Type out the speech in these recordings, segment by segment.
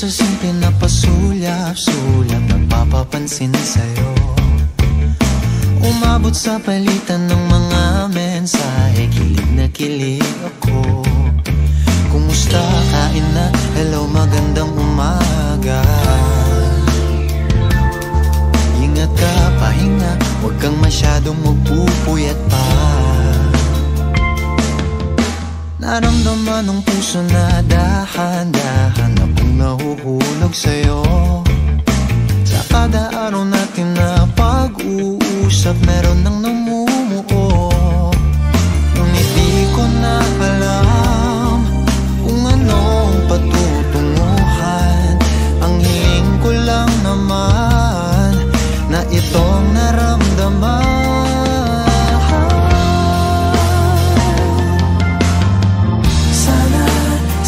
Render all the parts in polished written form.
sa simple na pasulyap-sulyap, nagpapapansin sa'yo. Umabot sa palitan ng mga mensahe, kilig na kilig ako. Kumusta, kain na, hello, magandang umaga. Ingat ka, pahinga, huwag kang masyadong magpupuyat pa. Naramdaman ng puso na dahan-dahan akong nahuhulog sa'yo. Sa kada araw natin na pag-uusap, meron nang namumuo. Ngunit di ko na alam kung anong patutunguhan. Ang hiling ko lang naman na itong naramdaman.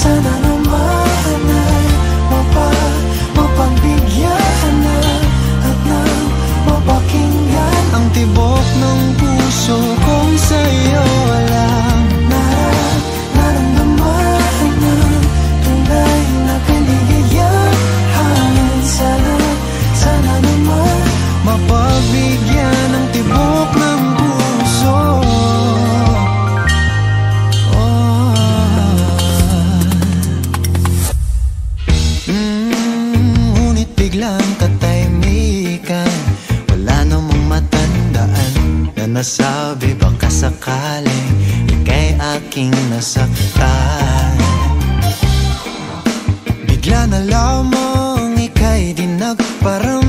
Sana naman ay mapagbigyan na at nang mapakinggan ang tibok ng puso kong sa'yo lang naramdaman ng tunay na kaligayahan. Sana naman mapagbigyan ng tibok ng puso. Biglang katahimikan, wala namang matandaan na nasabi baka sakaling ika'y aking nasaktan. Bigla na lamang ika'y di nagparang